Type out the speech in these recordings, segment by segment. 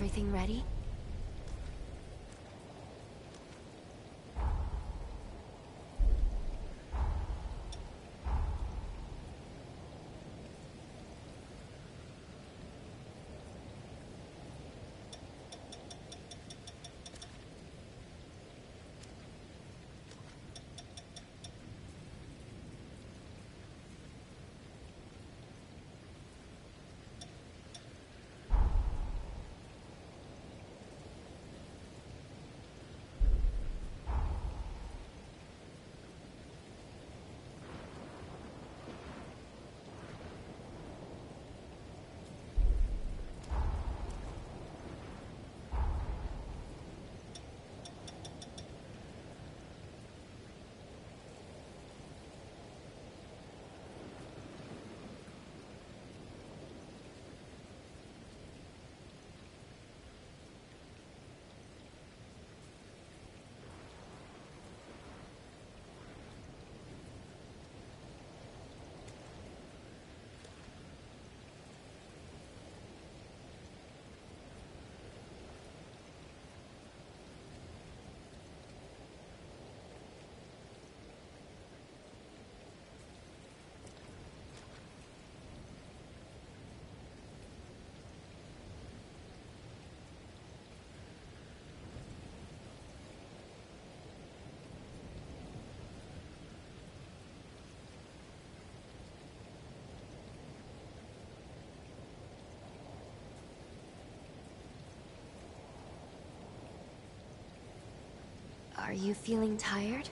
everything ready? Are you feeling tired?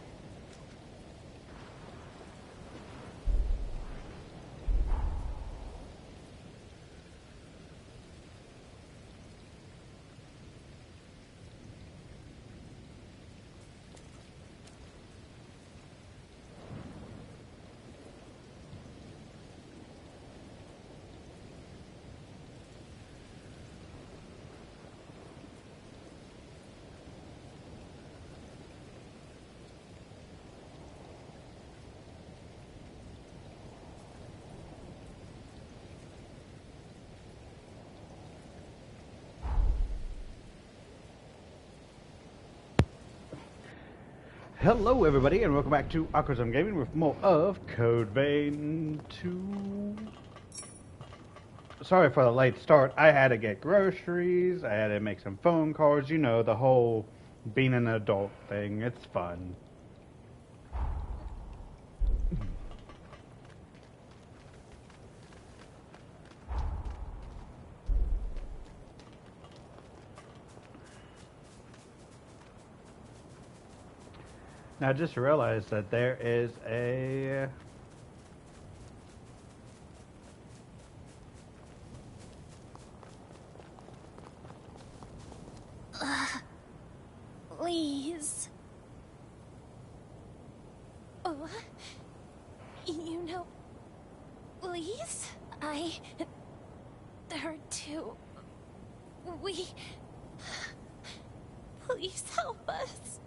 Hello everybody and welcome back to Aquazone Gaming with more of Code Vein 2. Sorry for the late start. I had to get groceries, I had to make some phone calls, you know, the whole being an adult thing. It's fun. Now I just realized that there is a... Please. Oh, you know, please? There are two. Please help us.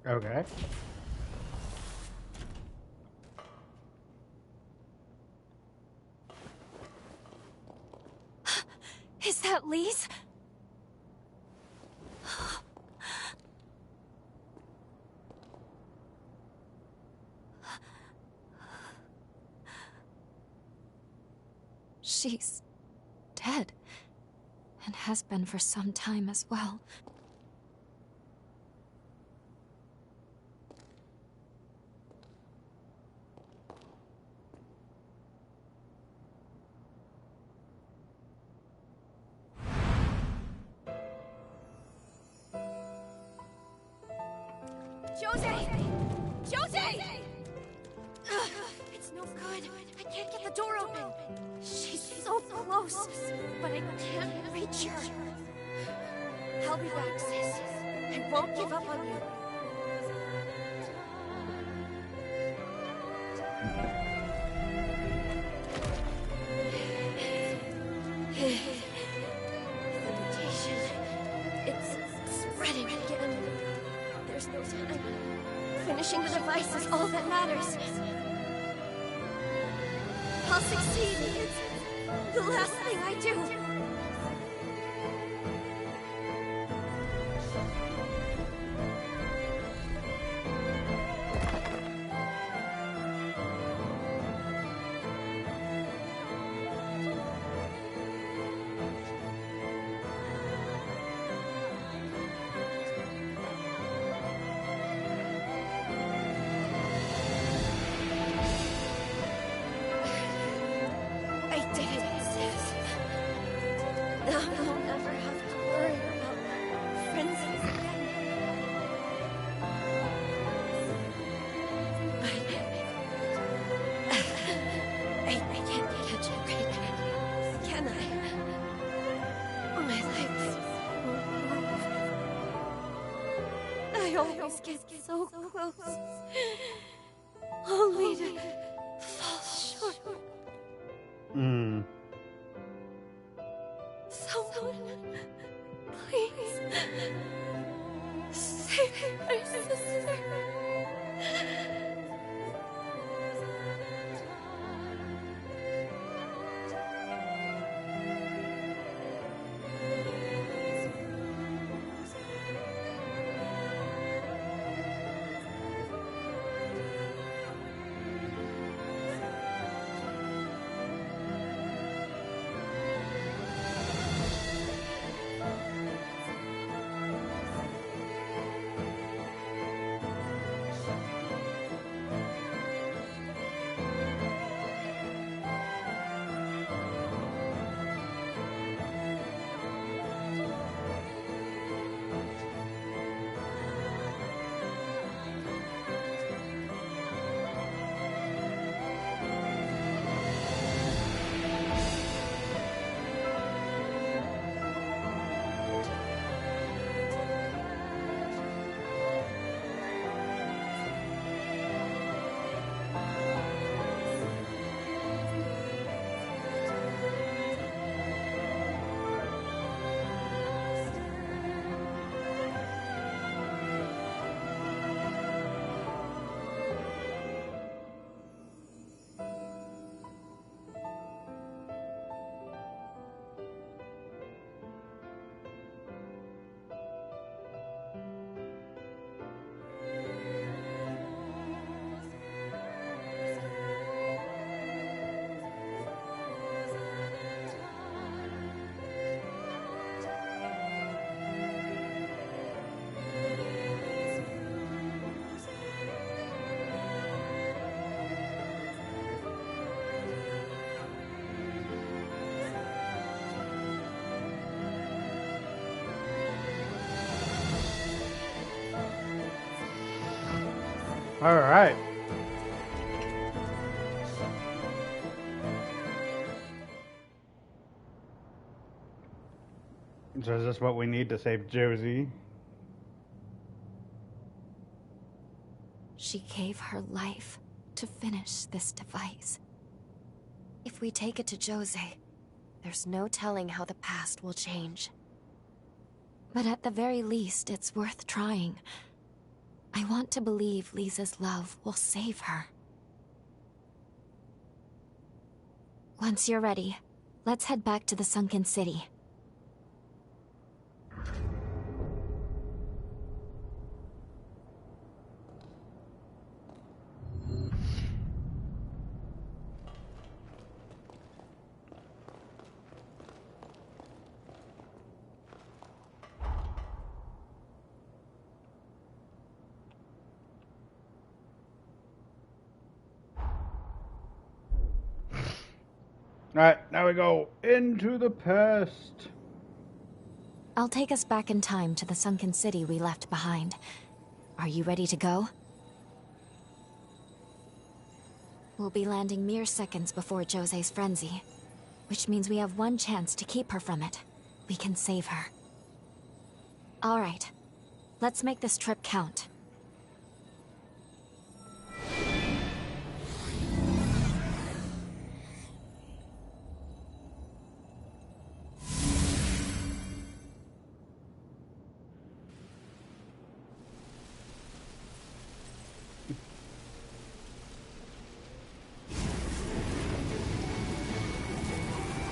Okay. Is that Lise? She's dead, and has been for some time as well. Jose! Jose! It's no good. I can't get the door open. She's so close, but I can't reach her. I'll be back, sis. I won't give up on you. There's no time. Finishing the device is all that matters. I'll succeed. It's the last thing I do. I always get so close, only to fall short. Someone, please, save my sister. All right. So is this what we need to save Josie? She gave her life to finish this device. If we take it to Jose, there's no telling how the past will change. But at the very least, it's worth trying. I want to believe Lisa's love will save her. Once you're ready, let's head back to the sunken city. Alright, now we go into the past. I'll take us back in time to the sunken city we left behind. Are you ready to go? We'll be landing mere seconds before Jose's frenzy, which means we have one chance to keep her from it. We can save her. All right, let's make this trip count.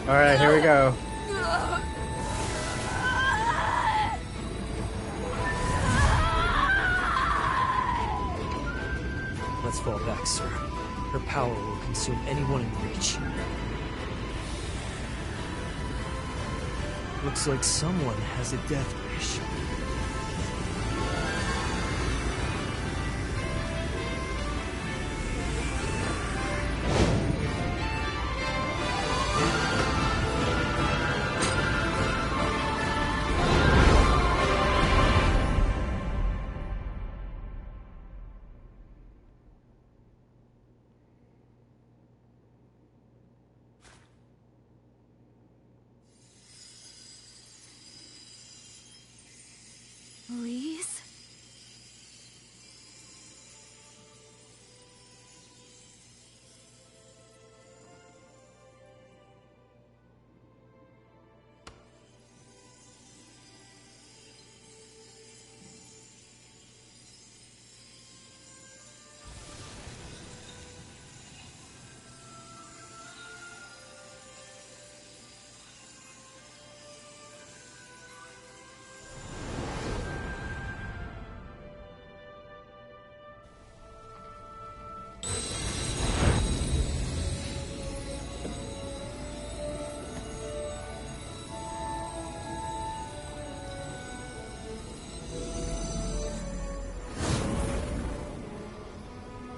Alright, here we go. Let's fall back, sir. Her power will consume anyone in reach. Looks like someone has a death wish. Please?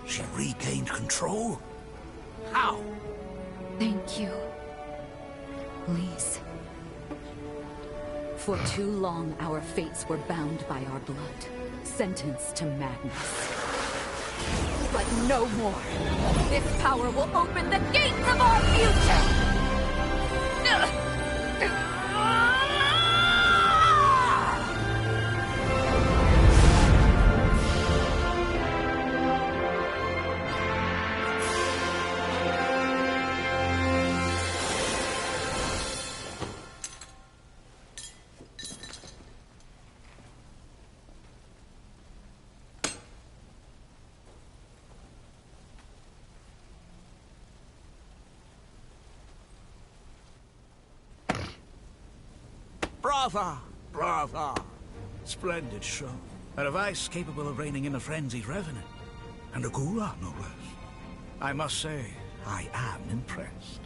She regained control? How? Thank you, Lise. For too long, our fates were bound by our blood, sentenced to madness. But no more. This power will open the gates of our future! Brava! Brava! Splendid show. A device capable of reining in a frenzied revenant. And a Gura, no less. I must say, I am impressed.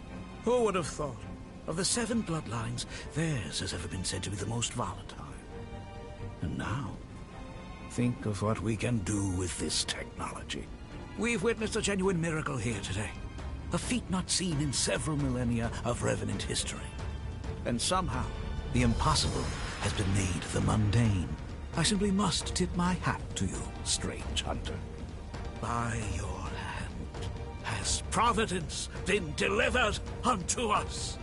Who would have thought? Of the 7 bloodlines, theirs has ever been said to be the most volatile. And now, think of what we can do with this technology. We've witnessed a genuine miracle here today. A feat not seen in several millennia of Revenant history. And somehow, the impossible has been made the mundane. I simply must tip my hat to you, strange hunter. By your hand has Providence been delivered unto us.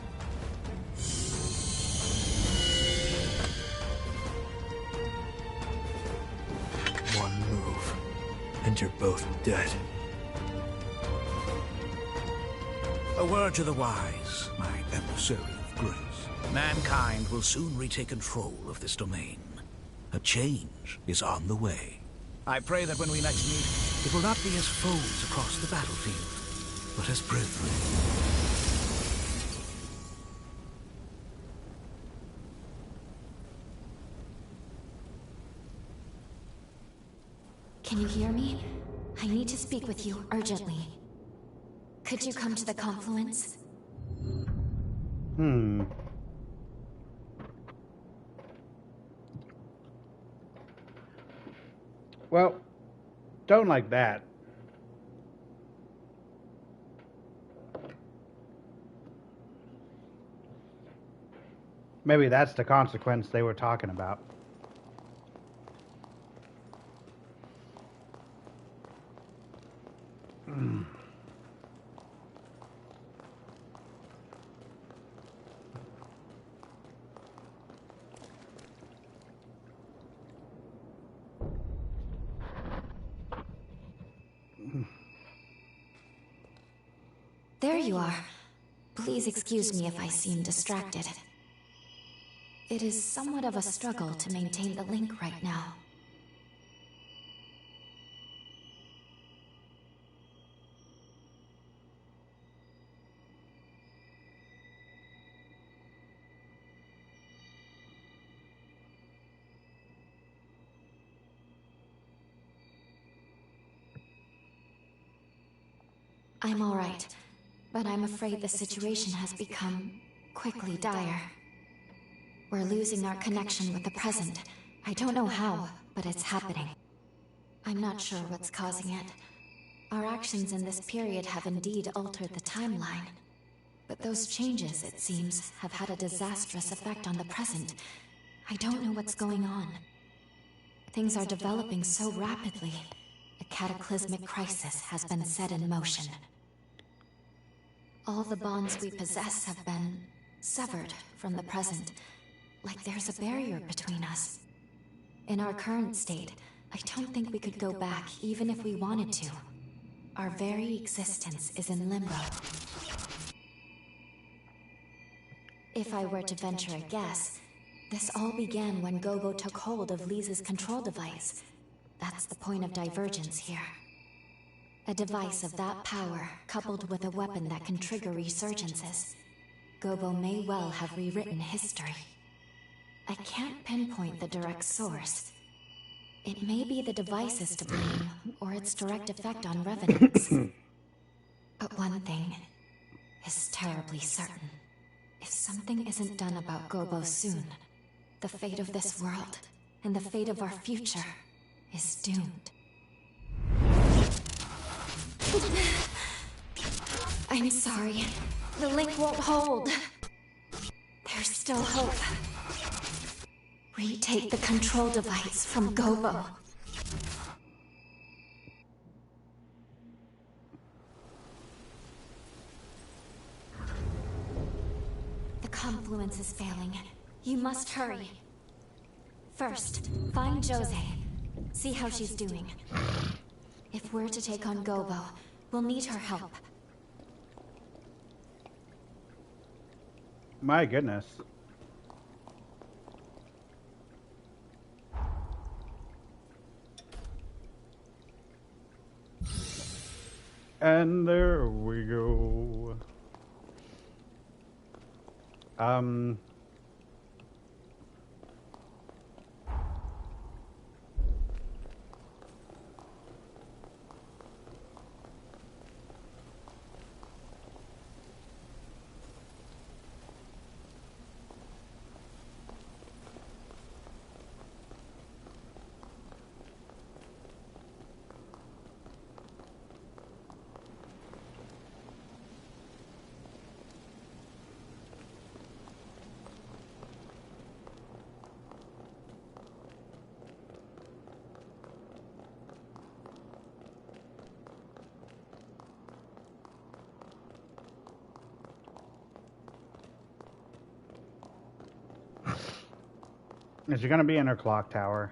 One move, and you're both dead. A word to the wise, my emissary of grace. Mankind will soon retake control of this domain. A change is on the way. I pray that when we next meet, it will not be as foes across the battlefield, but as brethren. Can you hear me? I need to speak with you urgently. Could you come to the confluence? Well, don't like that. Maybe that's the consequence they were talking about. There you are. Please excuse me if I seem distracted. It is somewhat of a struggle to maintain the link right now. I'm alright, but I'm afraid the situation has become quickly dire. We're losing our connection with the present. I don't know how, but it's happening. I'm not sure what's causing it. Our actions in this period have indeed altered the timeline. But those changes, it seems, have had a disastrous effect on the present. I don't know what's going on. Things are developing so rapidly. A cataclysmic crisis has been set in motion. All the bonds we possess have been severed from the present, like there's a barrier between us. In our current state, I don't think we could go back even if we wanted to. Our very existence is in limbo. If I were to venture a guess, this all began when Gobo took hold of Lisa's control device. That's the point of divergence here. A device of that power, coupled with a weapon that can trigger resurgences. Gobo may well have rewritten history. I can't pinpoint the direct source. It may be the device is to blame, or its direct effect on revenants. But one thing is terribly certain. If something isn't done about Gobo soon, the fate of this world, and the fate of our future, is doomed. I'm sorry. The link won't hold. There's still hope. Retake the control device from Gobo. The confluence is failing. You must hurry. First, find Jose. See how she's doing. If we're to take on Gobo, we'll need her help. My goodness. And there we go. Is she gonna be in her clock tower?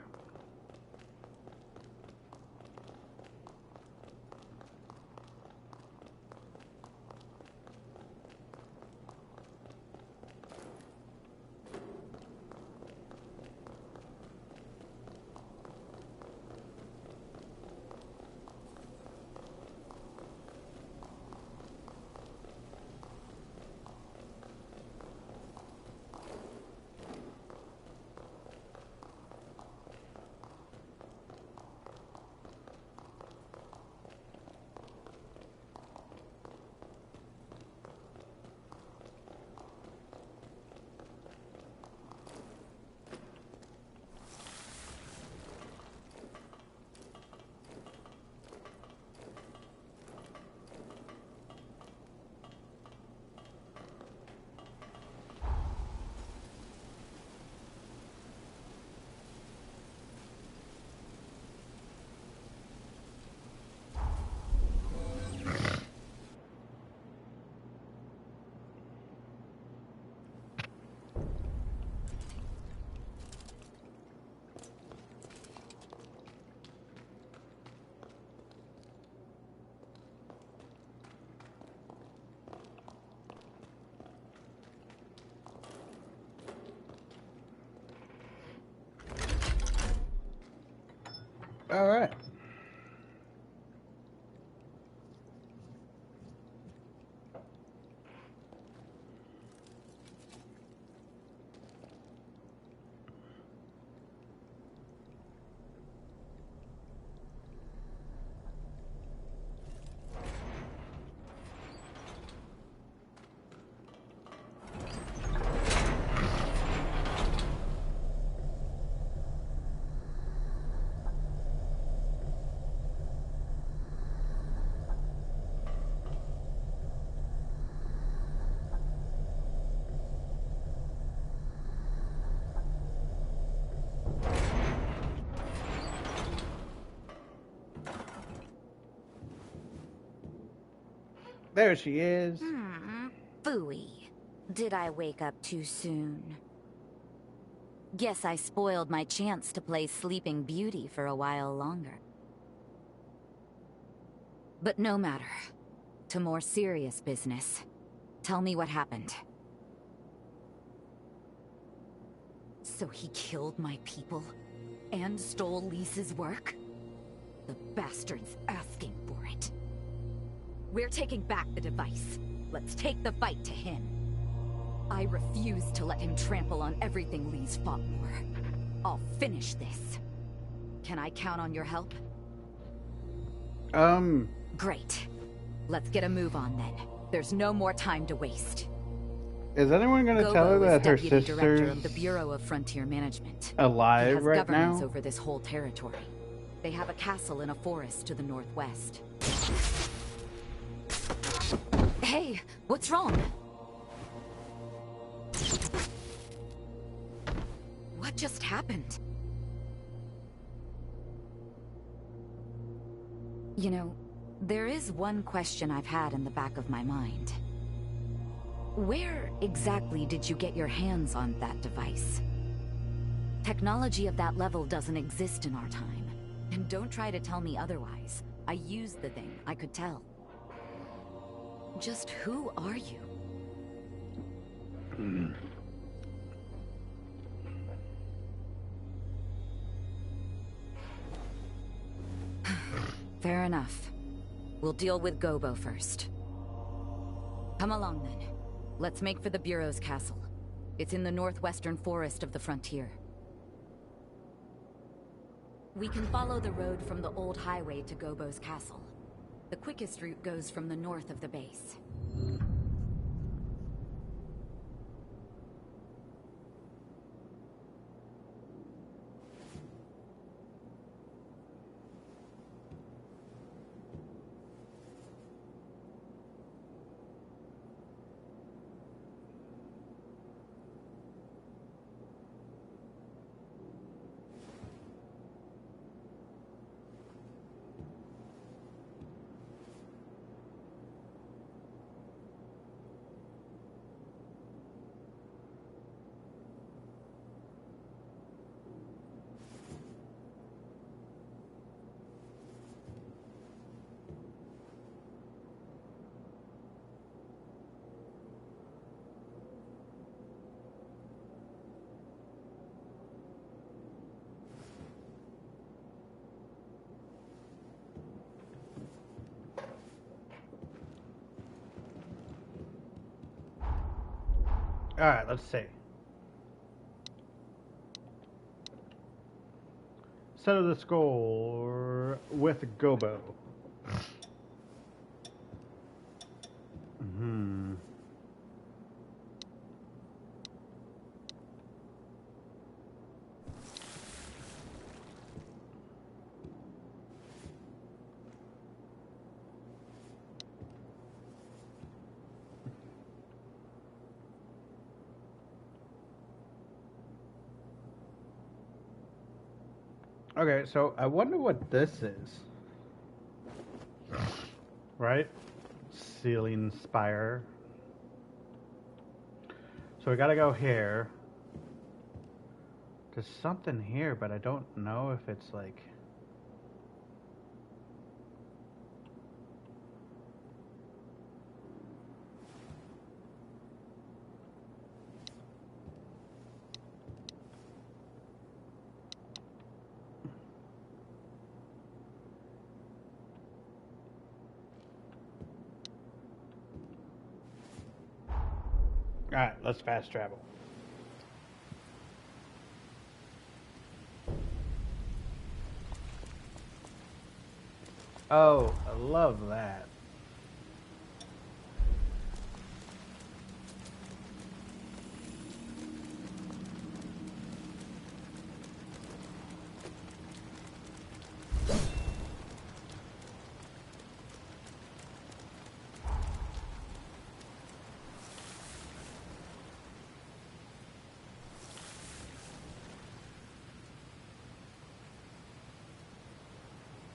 All right. There she is. Phooey. Did I wake up too soon? Guess I spoiled my chance to play Sleeping Beauty for a while longer. But no matter. To more serious business. Tell me what happened. So he killed my people? And stole Lisa's work? The bastard's asking for it. We're taking back the device. Let's take the fight to him. I refuse to let him trample on everything Lee's fought for. I'll finish this. Can I count on your help? Great. Let's get a move on then. There's no more time to waste. Is anyone going to tell her that her Deputy Director sister's of the Bureau of Frontier Management. alive He has right governance now? over this whole territory. They have a castle in a forest to the northwest. Hey, what's wrong? What just happened? You know, there is one question I've had in the back of my mind. Where exactly did you get your hands on that device? Technology of that level doesn't exist in our time. And don't try to tell me otherwise. I used the thing, I could tell. Just who are you? Fair enough. We'll deal with Gobo first. Come along then. Let's make for the Bureau's castle. It's in the northwestern forest of the frontier. We can follow the road from the old highway to Gobo's castle. The quickest route goes from the north of the base. Alright, let's see. Settle the score with Gobo. Okay, so I wonder what this is. Right? Ceiling spire. So we gotta go here. There's something here, but I don't know if it's like... Alright, let's fast travel. Oh, I love that.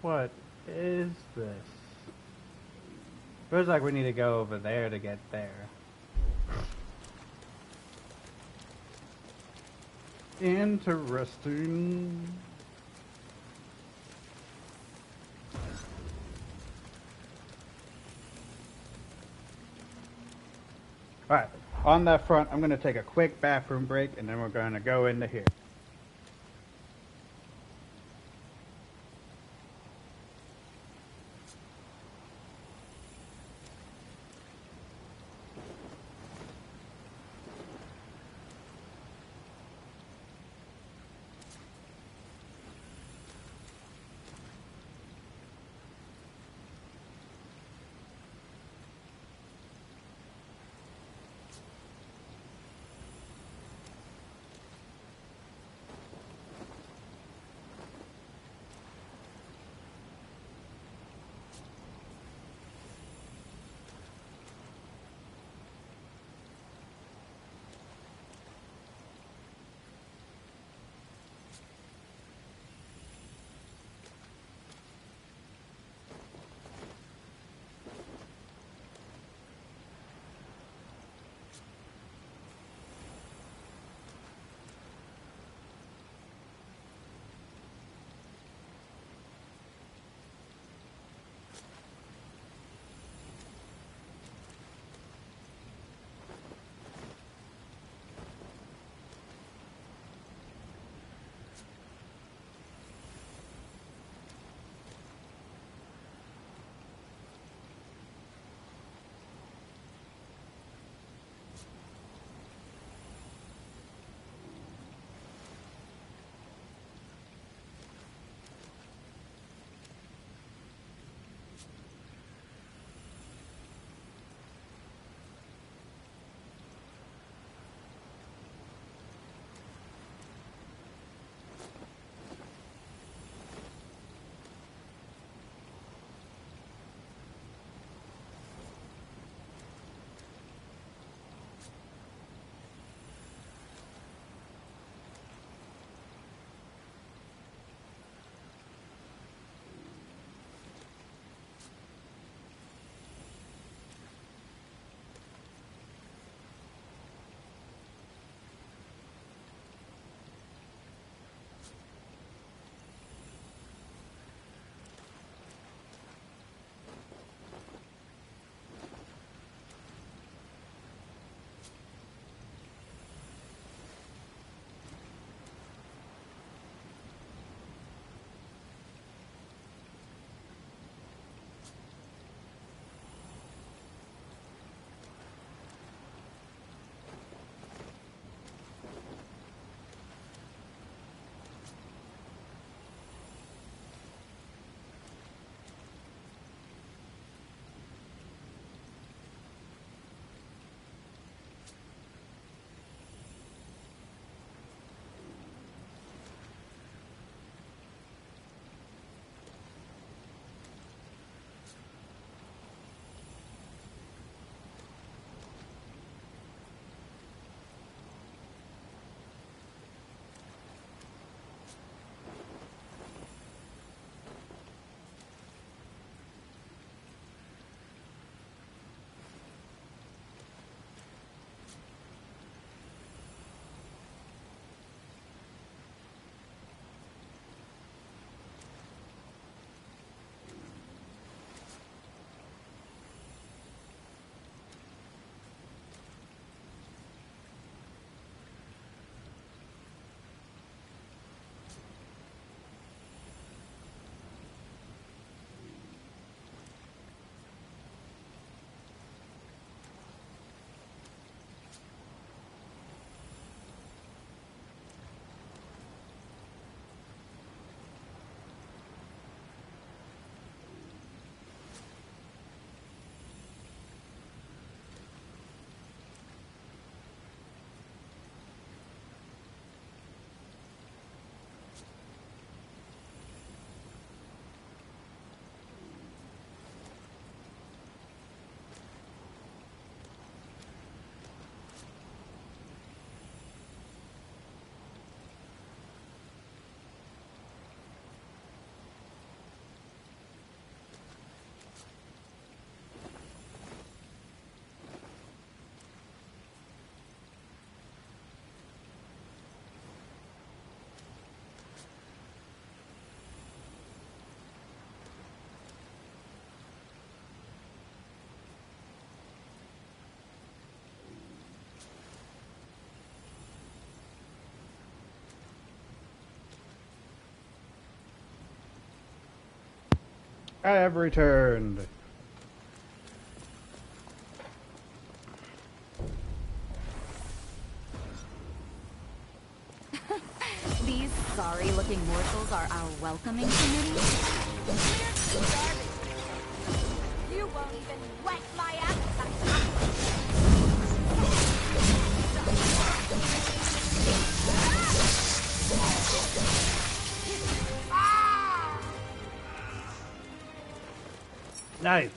What is this? Feels like we need to go over there to get there. Interesting. Alright, on that front, I'm going to take a quick bathroom break, and then we're going to go into here. I have returned. These sorry-looking morsels are our welcoming committee? You won't even whet my appetite. Nice.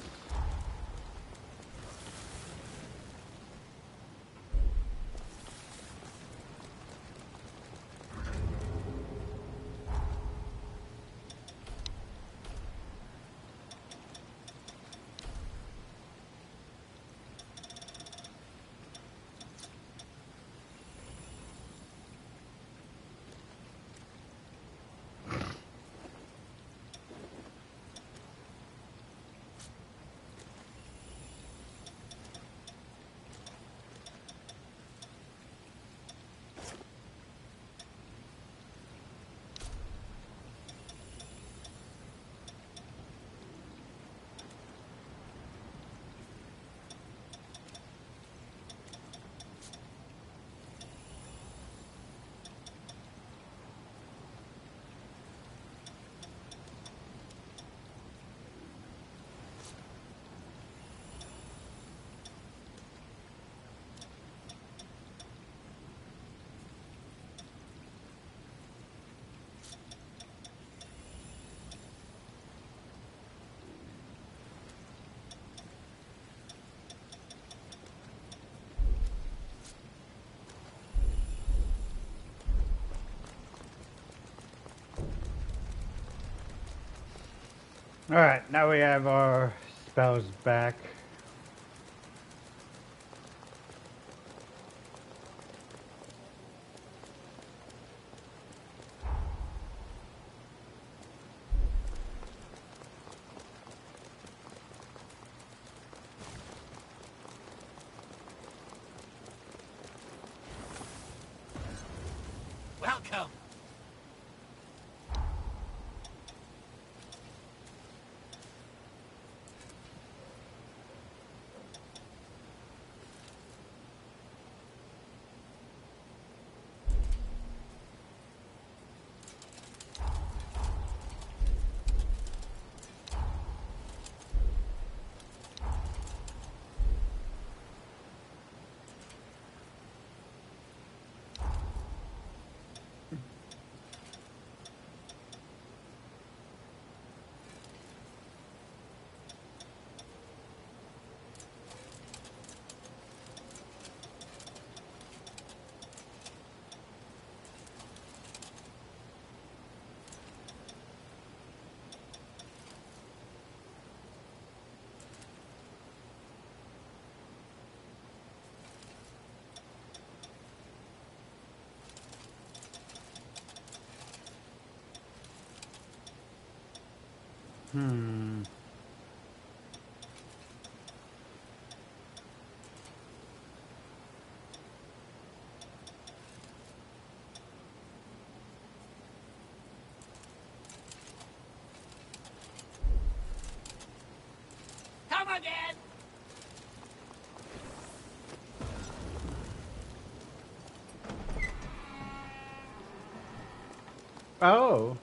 Alright, now we have our spells back. Welcome. Come again. Oh.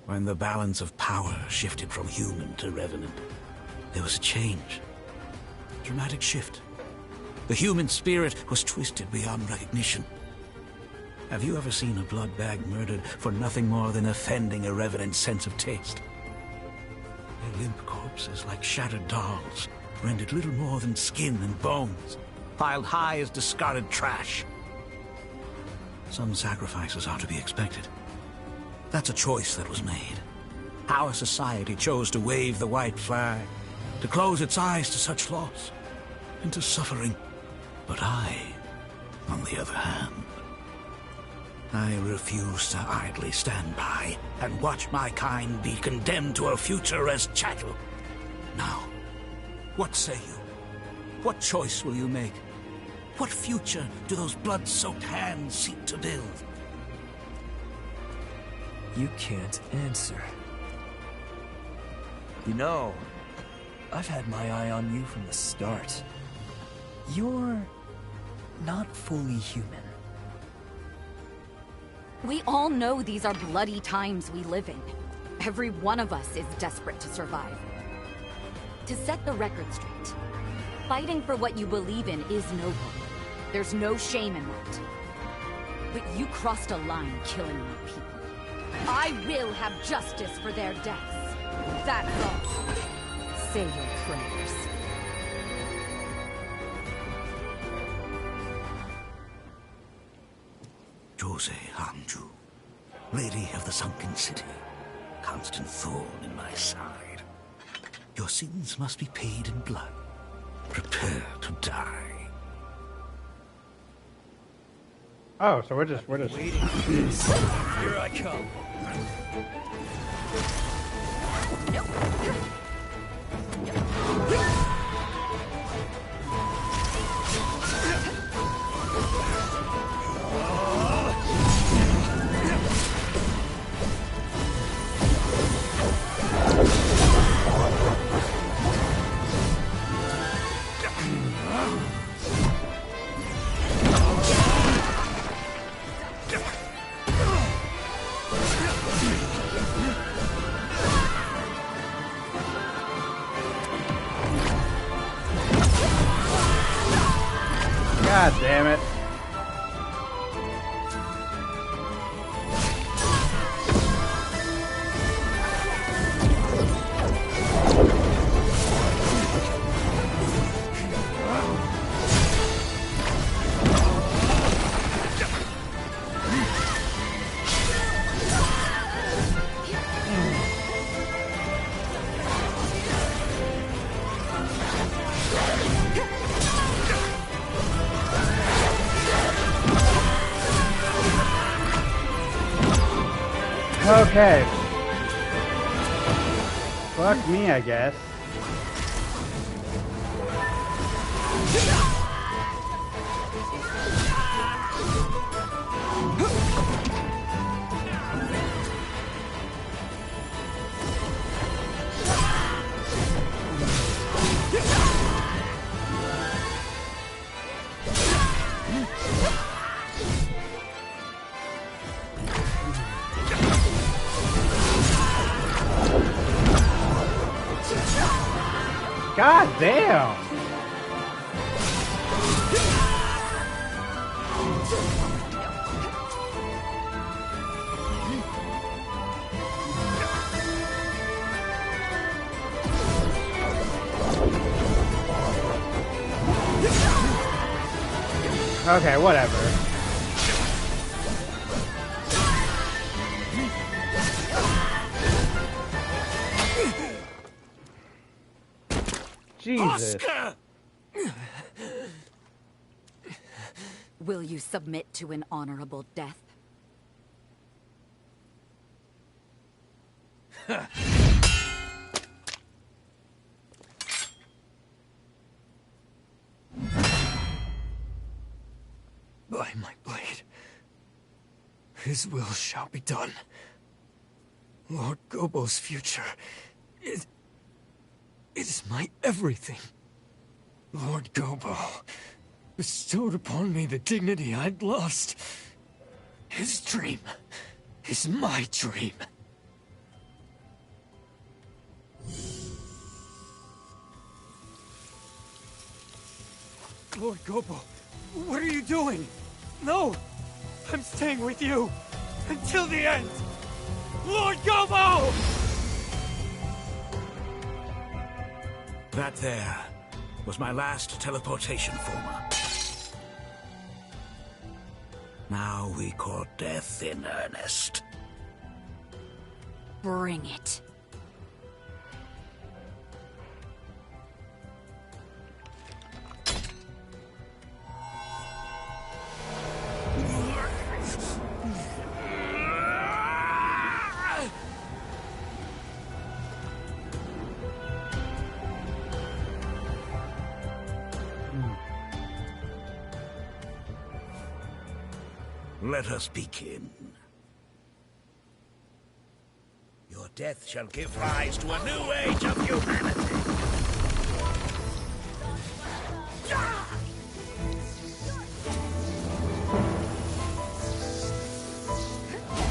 When the balance of power shifted from human to revenant, there was a change. A dramatic shift. The human spirit was twisted beyond recognition. Have you ever seen a blood bag murdered for nothing more than offending a revenant sense of taste? Their limp corpses, like shattered dolls, rendered little more than skin and bones, piled high as discarded trash. Some sacrifices are to be expected. That's a choice that was made. Our society chose to wave the white flag, to close its eyes to such loss, and to suffering. But I, on the other hand, I refuse to idly stand by and watch my kind be condemned to a future as chattel. Now, what say you? What choice will you make? What future do those blood-soaked hands seek to build? You can't answer. You know, I've had my eye on you from the start. You're not fully human. We all know these are bloody times we live in. Every one of us is desperate to survive. To set the record straight, fighting for what you believe in is noble. There's no shame in that. But you crossed a line killing my people. I will have justice for their deaths. That's all. Say your prayers. Jose Hanju, Lady of the Sunken City, constant thorn in my side. Your sins must be paid in blood. Prepare to die. Oh, so we're just Waiting for this. Here I come. God damn it. Okay. Fuck me, I guess. God damn! Okay, whatever. Jesus. Oscar! Will you submit to an honorable death? By my blade, his will shall be done. Lord Gobo's future is my everything. Lord Gobo bestowed upon me the dignity I'd lost. His dream is my dream. Lord Gobo, what are you doing? No! I'm staying with you! Until the end! Lord Gobo! That there was my last teleportation former. Now we court death in earnest. Bring it. Let us begin. death shall give rise to a new age of humanity.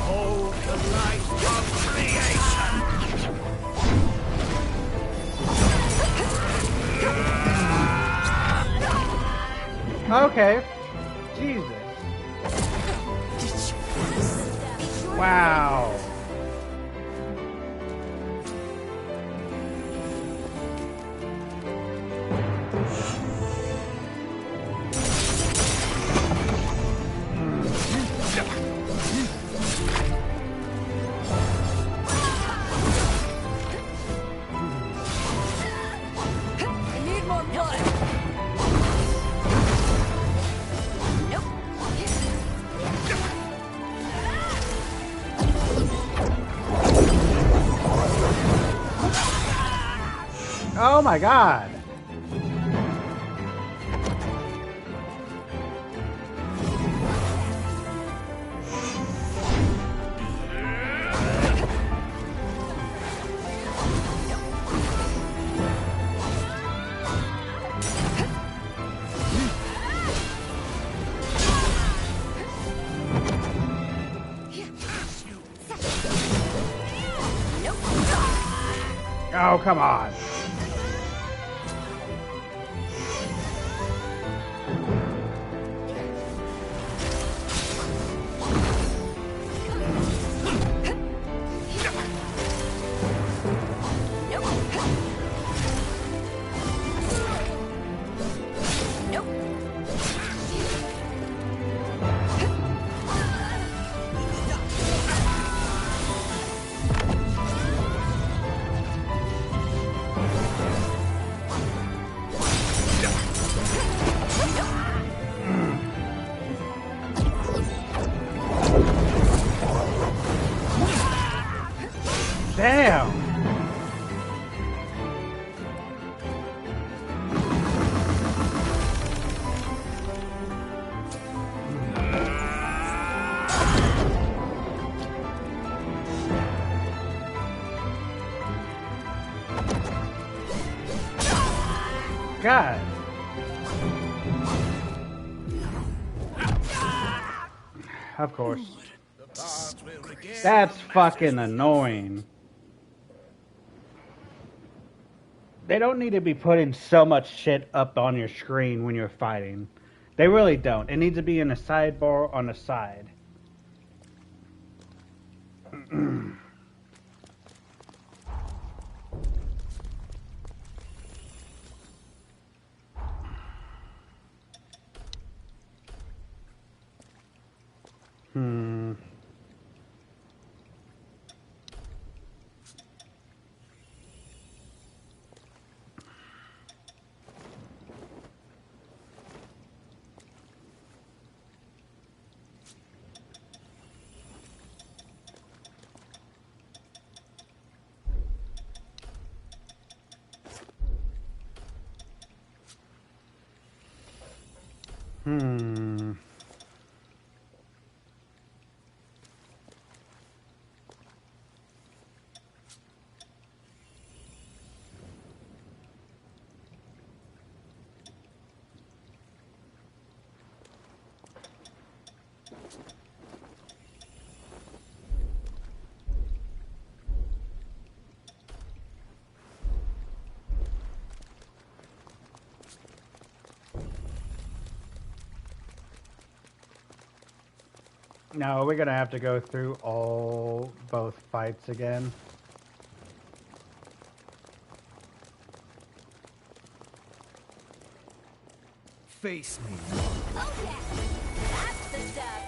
Oh, the light of creation! Okay. Jesus. Wow. I need more blood. Oh my god. Oh, come on. Damn. God. Of course. That's fucking annoying. They don't need to be putting so much shit up on your screen when you're fighting. They really don't. It needs to be in a sidebar on the side. No, we're gonna have to go through both fights again. Face me. Oh yeah, that's the stuff.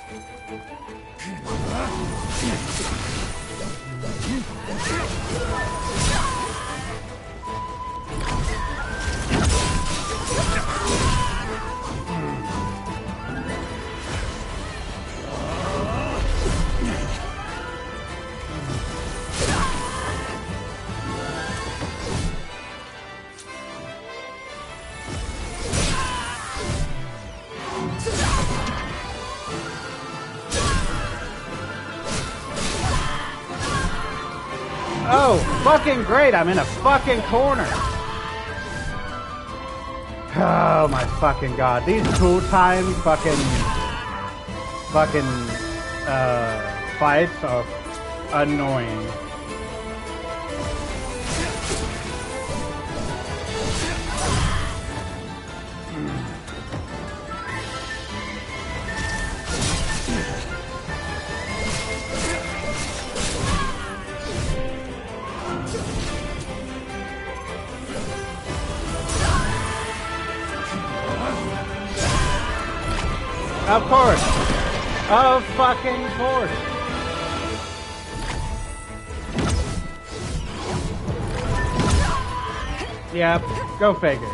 Oh, fucking great, I'm in a fucking corner. Oh my fucking god. These cool time fucking fights are annoying. Of course. Of fucking course. Yep, go figure.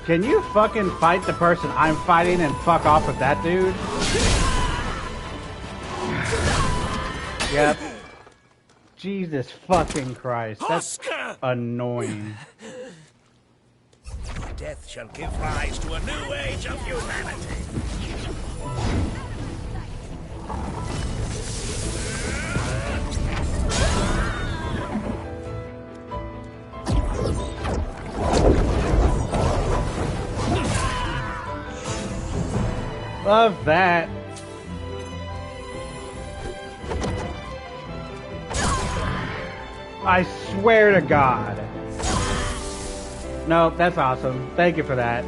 Can you fucking fight the person I'm fighting and fuck off with that dude? Yep. Jesus fucking Christ. That's annoying. Your death shall give rise to a new age of humanity. Love that. I swear to God. No, that's awesome. Thank you for that.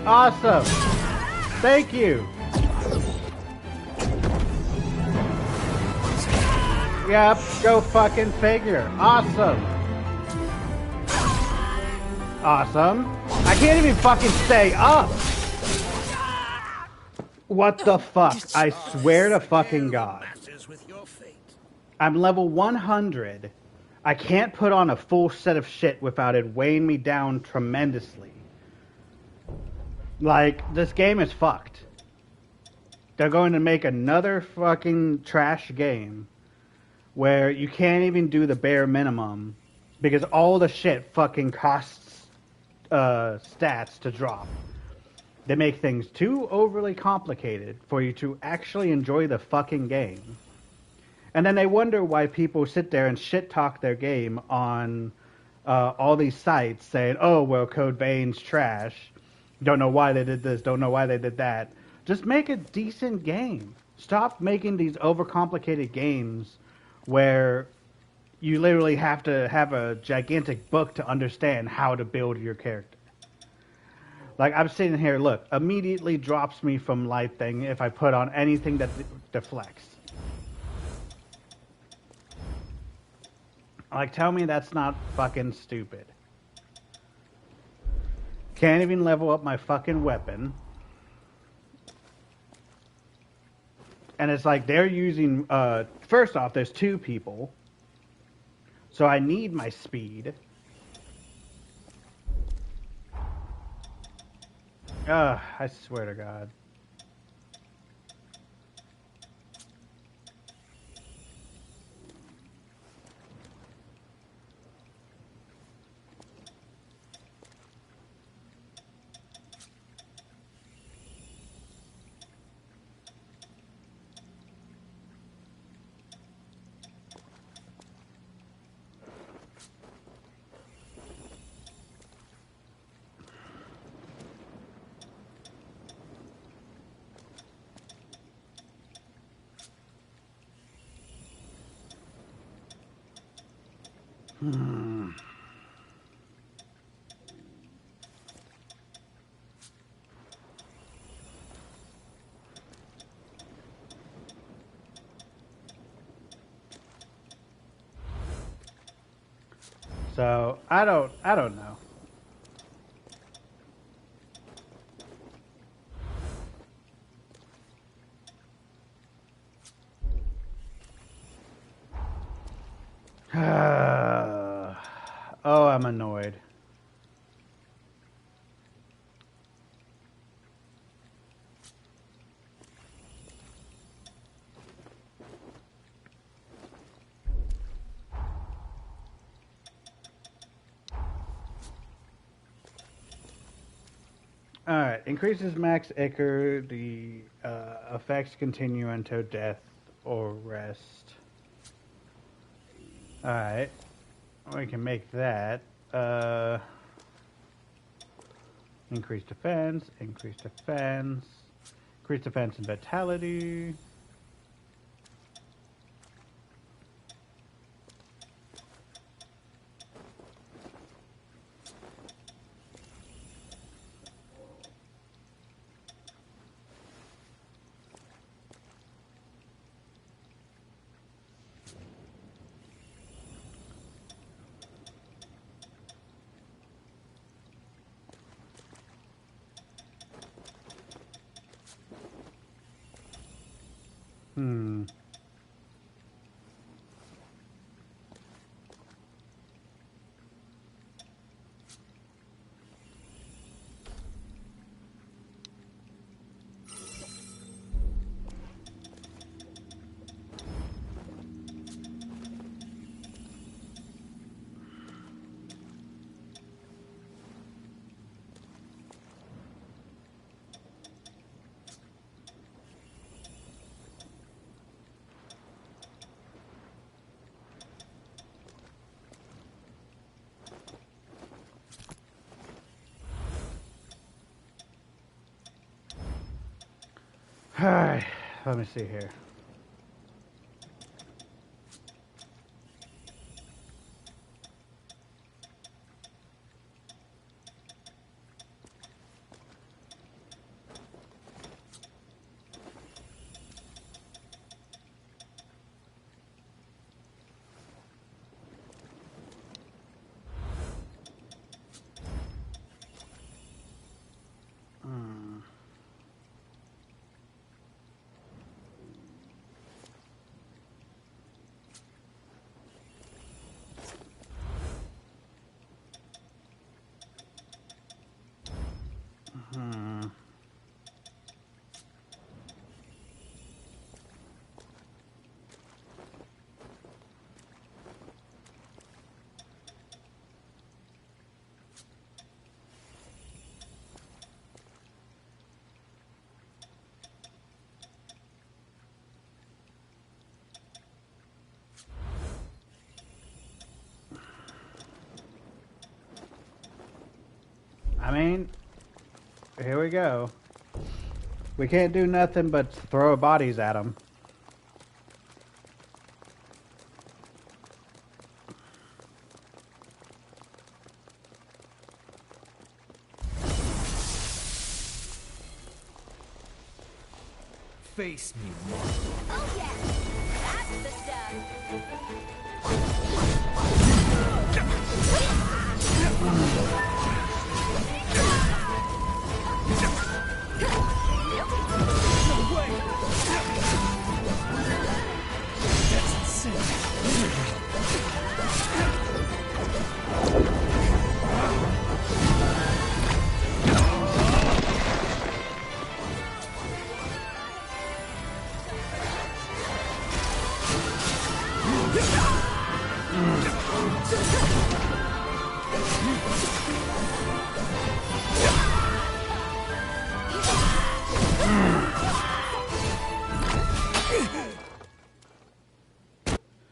Awesome. Thank you. Yep, go fucking figure. Awesome. Awesome. I can't even fucking stay up. What the fuck? I swear to fucking God. I'm level 100. I can't put on a full set of shit without it weighing me down tremendously. Like, this game is fucked. They're going to make another fucking trash game where you can't even do the bare minimum because all the shit fucking costs stats to drop. They make things too overly complicated for you to actually enjoy the fucking game. And then they wonder why people sit there and shit talk their game on all these sites saying, oh, well, Code Vein's trash. Don't know why they did this. Don't know why they did that. Just make a decent game. Stop making these overcomplicated games where you literally have to have a gigantic book to understand how to build your character. Like, I'm sitting here, look, immediately drops me from light thing if I put on anything that deflects. Like, tell me that's not fucking stupid. Can't even level up my fucking weapon. And it's like they're using, first off, there's 2 people. So I need my speed. I swear to God. So I don't know. I'm annoyed. Alright, increases max Ichor. The effects continue until death or rest. Alright, we can make that. Increase defense, increase defense and vitality. Alright, let me see here. I mean, here we go. We can't do nothing but throw bodies at them. Face me, Mark. Oh yeah, that's the stuff. No way! That's insane.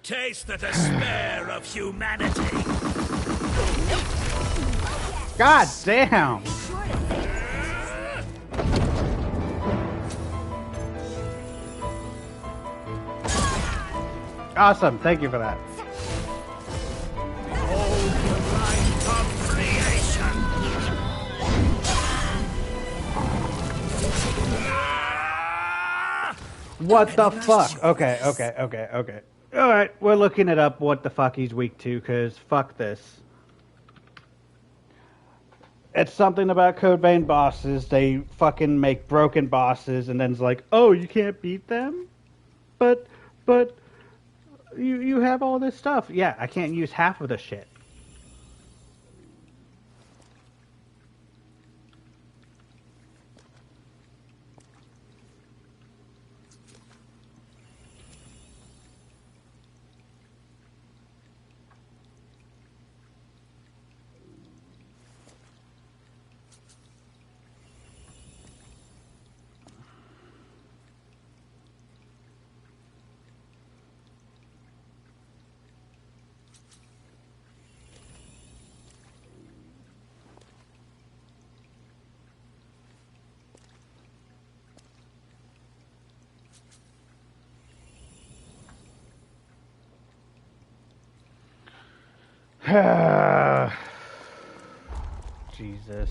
Taste the despair of humanity. God damn! Awesome, thank you for that. What the fuck? Okay. Alright, we're looking it up what the fuck he's weak to, because fuck this. It's something about Code Vein bosses. They fucking make broken bosses, and then it's like, oh, you can't beat them? But you have all this stuff. Yeah, I can't use half of the shit. Jesus.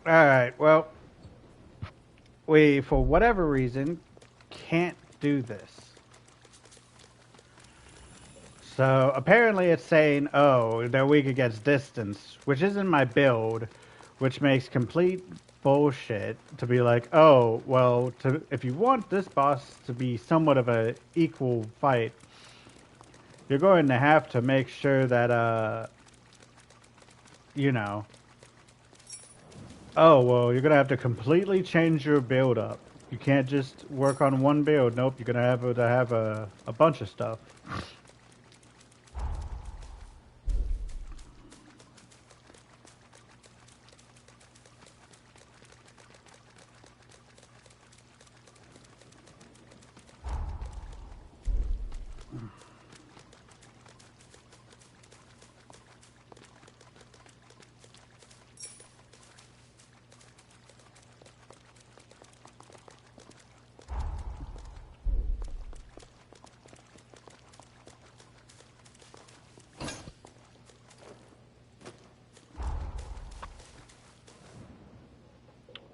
Alright, well, we, for whatever reason, can't do this. So apparently it's saying, oh, they're weak against distance, which isn't my build, which makes complete bullshit to be like, oh, well, if you want this boss to be somewhat of a equal fight, you're going to have to make sure that, you know, oh, well, you're going to have to completely change your build up. You can't just work on one build. Nope, you're going to have a bunch of stuff.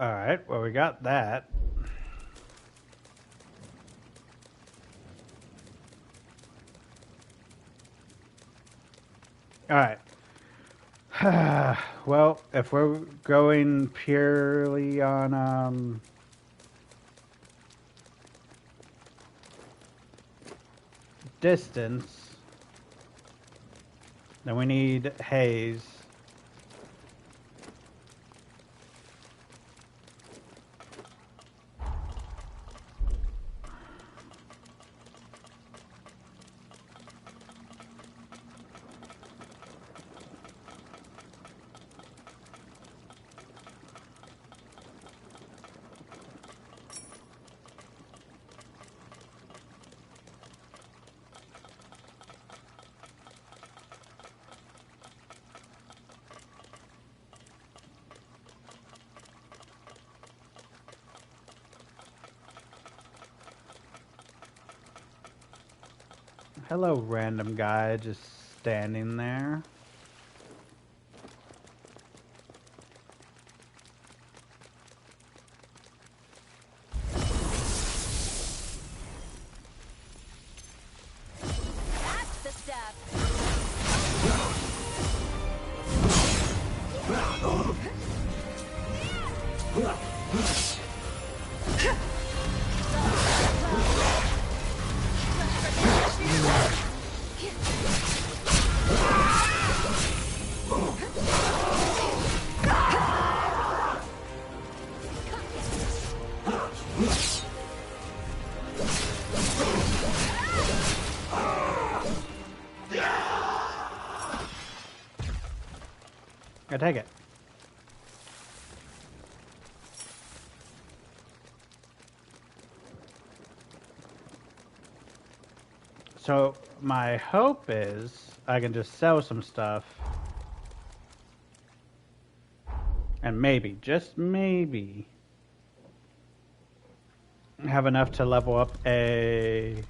Alright, well, we got that. Alright. Well, if we're going purely on, distance, then we need haze. Hello, random guy just standing there. That's the step. I take it. So my hope is I can just sell some stuff and maybe, just maybe, have enough to level up a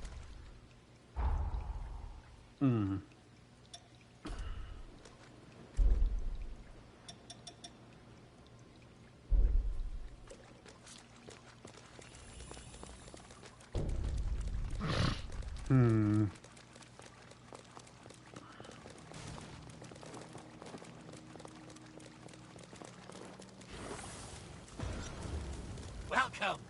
Welcome.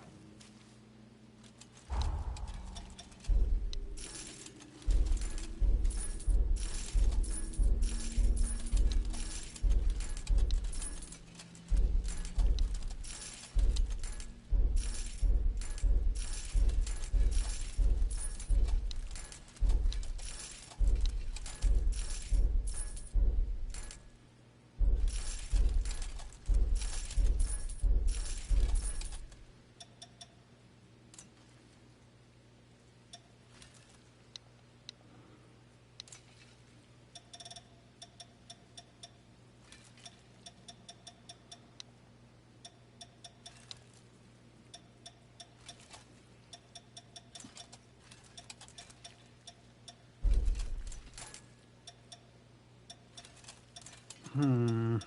Hmm.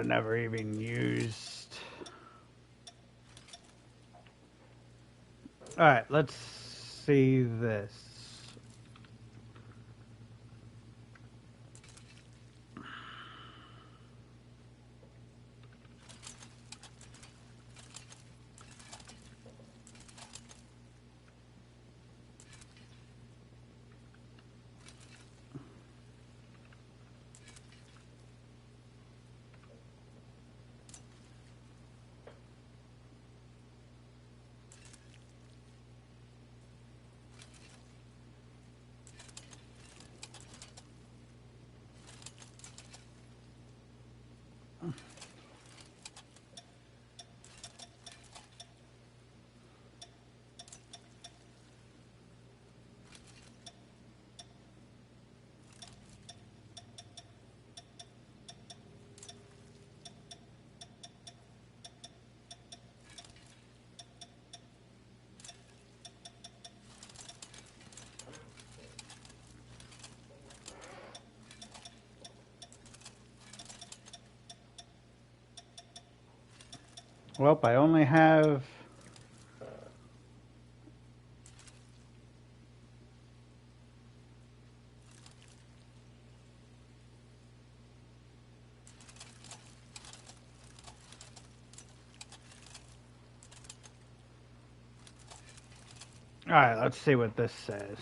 Never even used. Alright, let's see this. Well, I only have... Alright, let's see what this says.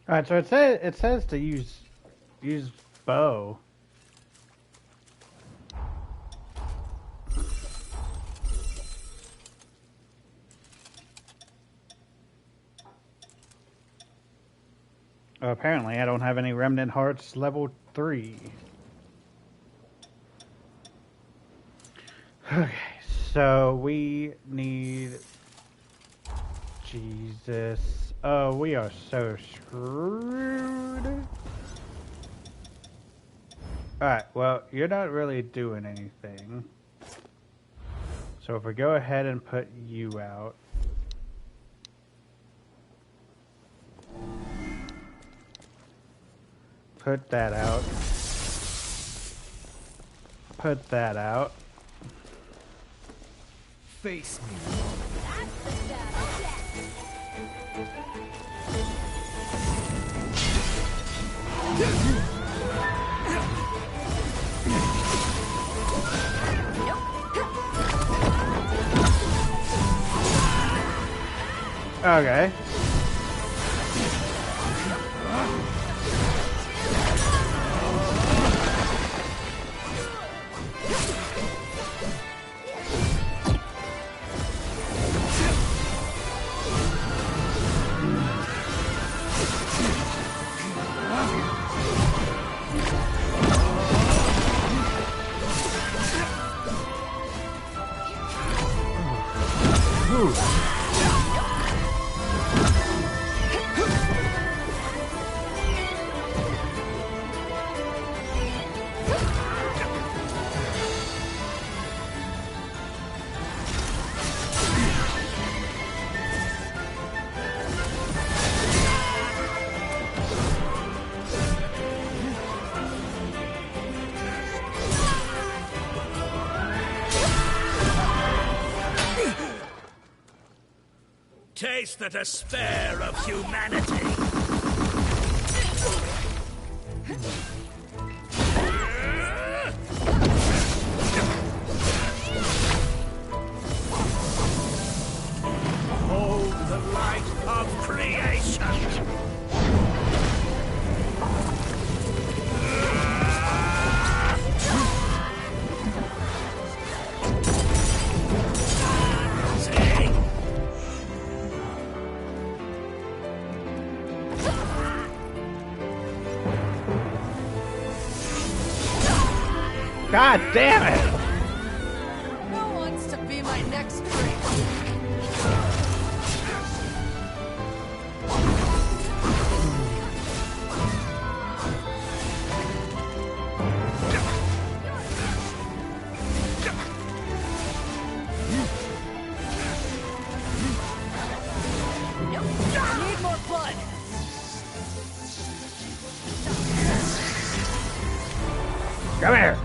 Alright, so it says to use bow. Apparently, I don't have any Remnant Hearts level 3. Okay, so we need... Jesus. Oh, we are so screwed. Alright, well, you're not really doing anything. So if we go ahead and put you out. Put that out. Put that out. Face me. Okay. Taste the despair of humanity. Hold the light of creation. God damn it! Who wants to be my next drink? Need more blood. Come here!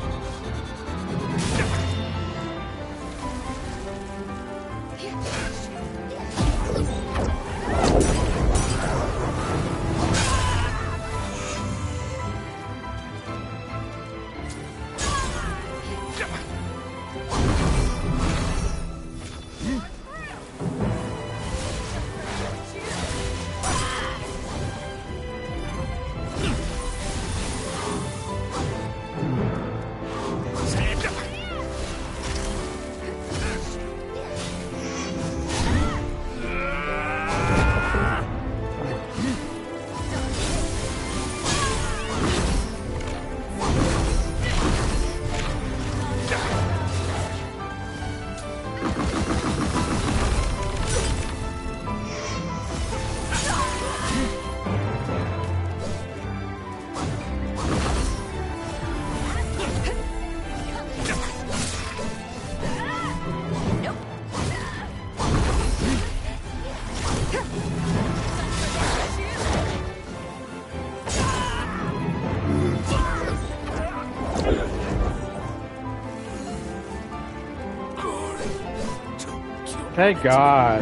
Thank God.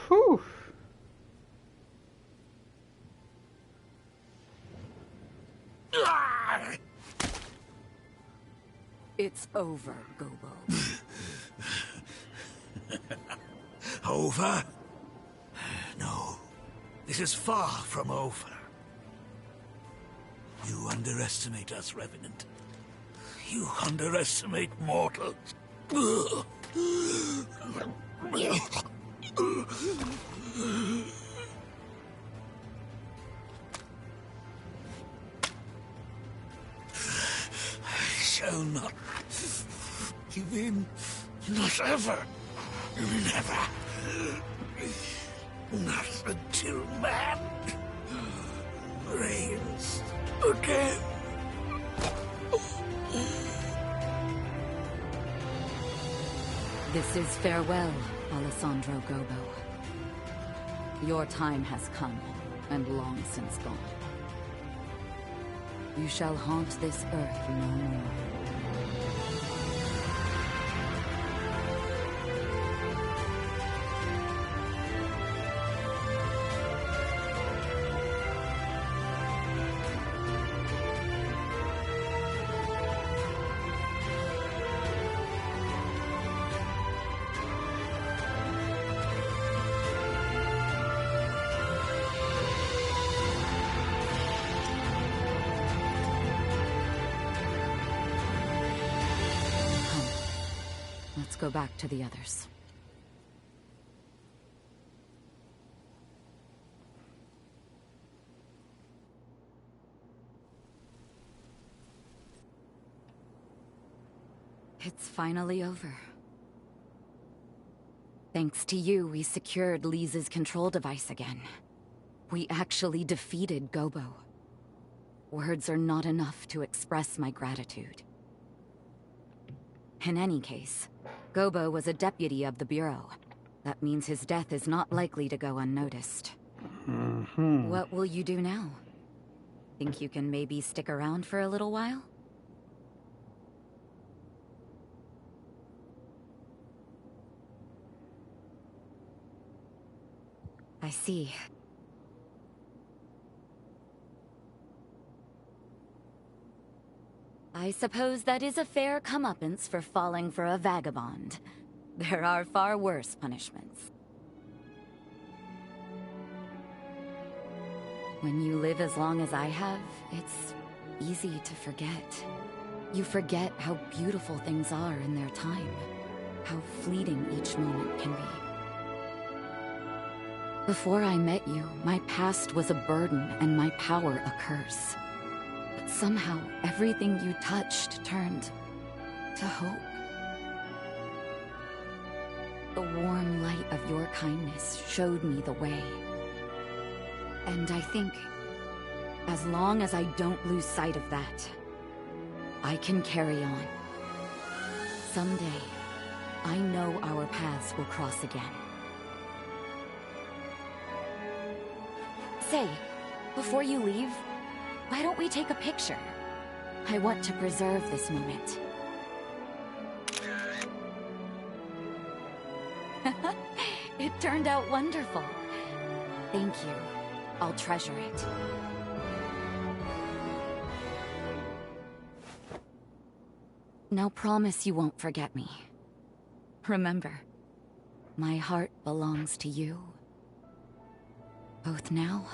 Whew. It's over, Gobo. Over? No. This is far from over. You underestimate us, Revenant. You underestimate mortals. I shall not give in. Not ever. Never. Not until man reigns lost again. This is farewell, Alessandro Gobo. Your time has come, and long since gone. You shall haunt this earth no more. Let's go back to the others. It's finally over. Thanks to you, we secured Lisa's control device again. We actually defeated Gobo. Words are not enough to express my gratitude. In any case, Gobo was a deputy of the Bureau. That means his death is not likely to go unnoticed. What will you do now? Think you can maybe stick around for a little while? I see. I suppose that is a fair comeuppance for falling for a vagabond. There are far worse punishments. When you live as long as I have, it's easy to forget. You forget how beautiful things are in their time, how fleeting each moment can be. Before I met you, my past was a burden and my power a curse. But somehow, everything you touched turned to hope. The warm light of your kindness showed me the way. And I think, as long as I don't lose sight of that, I can carry on. Someday, I know our paths will cross again. Say, before you leave, why don't we take a picture? I want to preserve this moment. It turned out wonderful. Thank you. I'll treasure it. Now promise you won't forget me. Remember, my heart belongs to you. Both now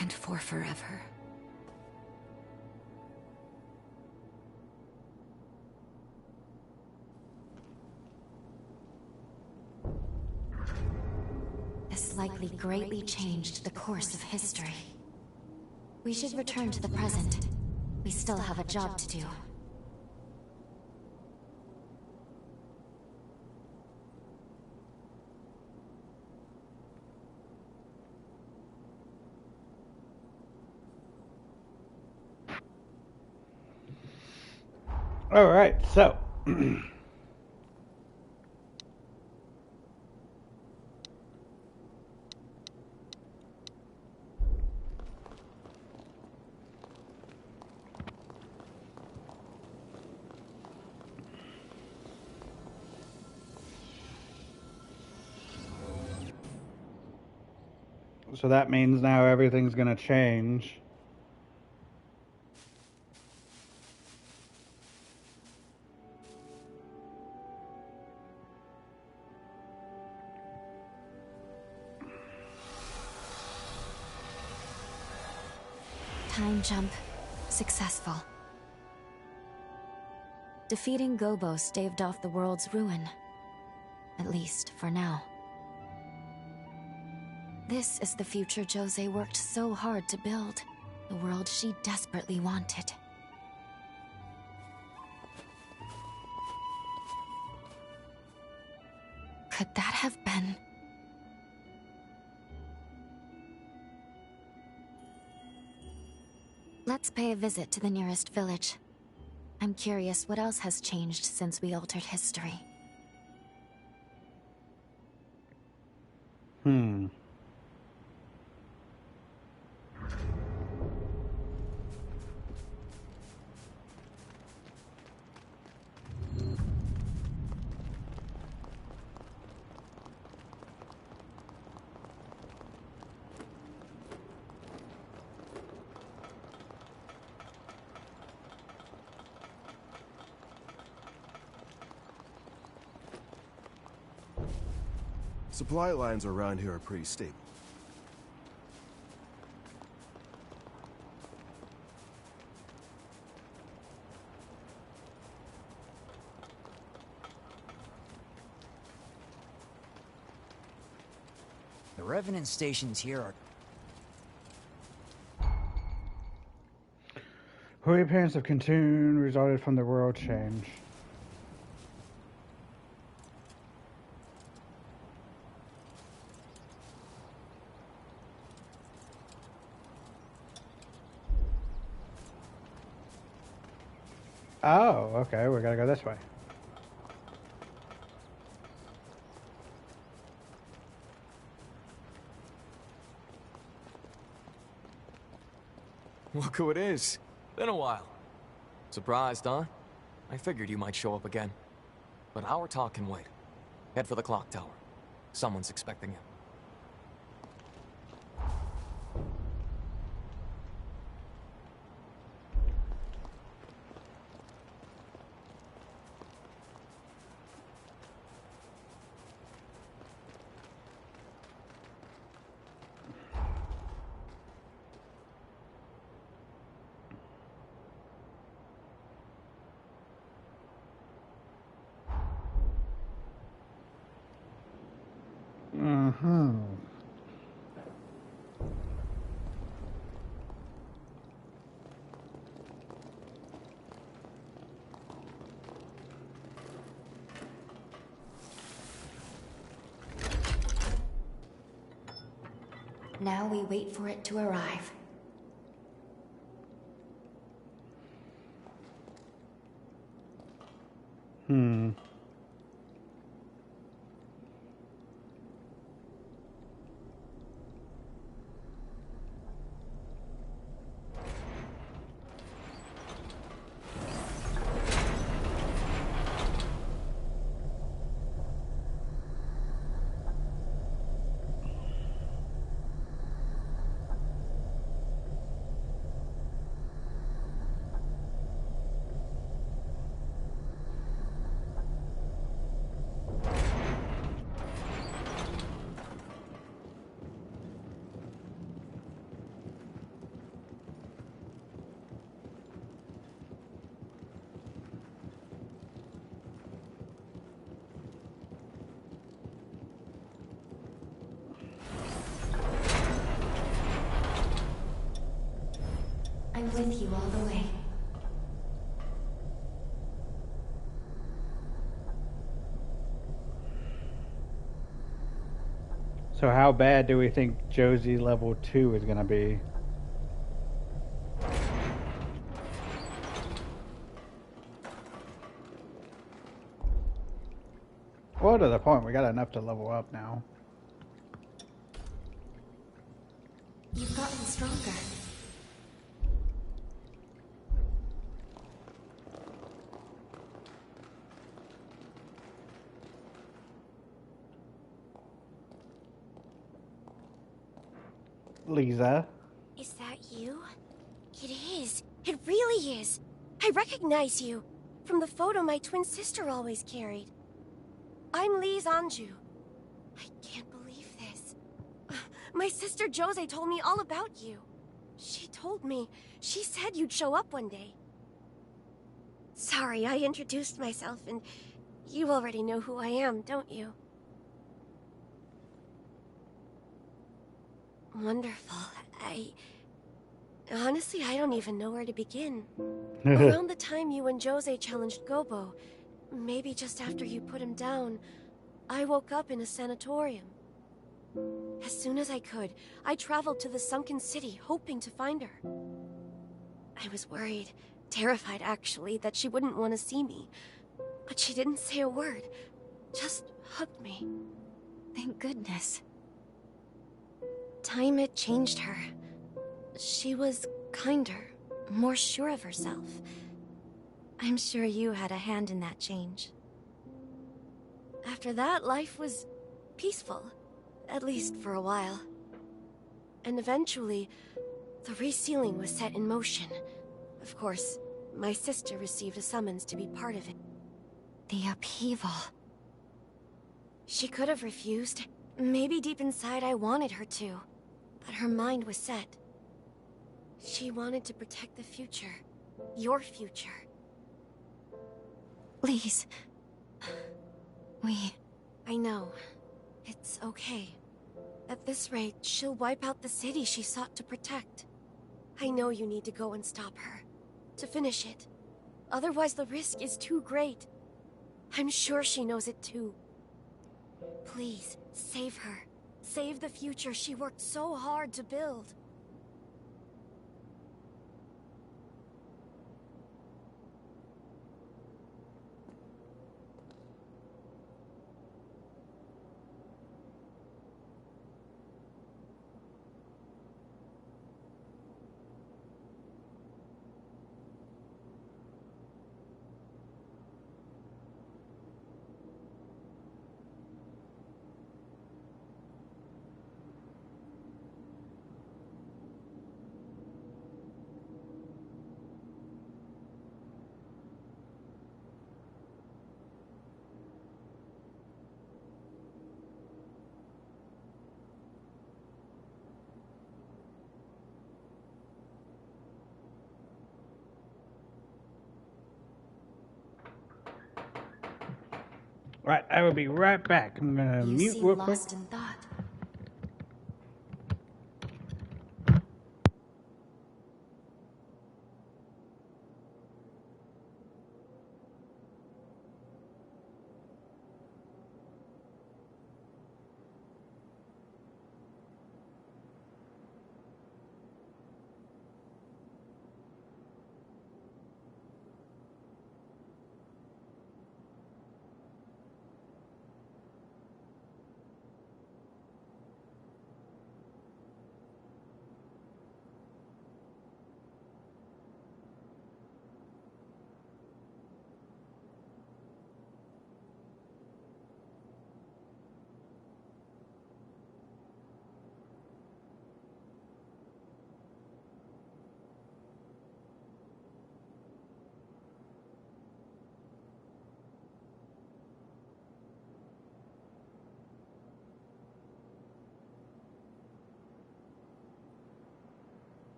and for forever. This likely greatly changed the course of history. We should return to the present. We still have a job to do. All right, so so that means now everything's gonna change. Time jump. Successful. Defeating Gobo staved off the world's ruin. At least, for now. This is the future Jose worked so hard to build. The world she desperately wanted. Could that have been... Let's pay a visit to the nearest village. I'm curious what else has changed since we altered history. Supply lines around here are pretty stable. The Revenant stations here are... Who appearance of Kantun resulted from the world change. Oh, okay, we gotta go this way. Look who it is. Been a while. Surprised, huh? I figured you might show up again. But our talk can wait. Head for the clock tower. Someone's expecting you. Now we wait for it to arrive. I'm with you all the way. So how bad do we think Josie level 2 is gonna be? Well, to the point, we got enough to level up now. You've gotten stronger. Lisa. Is that you? It is. It really is. I recognize you from the photo my twin sister always carried. I'm Lise Anju. I can't believe this. My sister Jose told me all about you. She told me. She said you'd show up one day. Sorry, I introduced myself, and you already know who I am, don't you? Wonderful. Honestly, I don't even know where to begin. Around the time you and Jose challenged Gobo, maybe just after you put him down, I woke up in a sanatorium. As soon as I could, I traveled to the sunken city, hoping to find her. I was worried, terrified actually, that she wouldn't want to see me. But she didn't say a word, just hugged me. Thank goodness. Time had changed her. She was kinder, more sure of herself. I'm sure you had a hand in that change. After that, life was peaceful, at least for a while. And eventually, the resealing was set in motion. Of course, my sister received a summons to be part of it. The upheaval. She could have refused. Maybe deep inside I wanted her to. But her mind was set. She wanted to protect the future. Your future. Please. I know. It's okay. At this rate, she'll wipe out the city she sought to protect. I know you need to go and stop her. To finish it. Otherwise the risk is too great. I'm sure she knows it too. Please, save her. Save the future she worked so hard to build. Right, I will be right back. I'm gonna You mute seem real quick. lost in thought.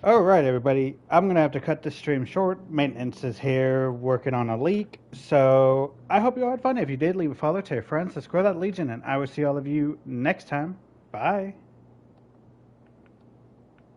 Alright, everybody. I'm going to have to cut this stream short. Maintenance is here working on a leak. So I hope you all had fun. If you did, leave a follow to your friends. Let's grow that legion, and I will see all of you next time. Bye.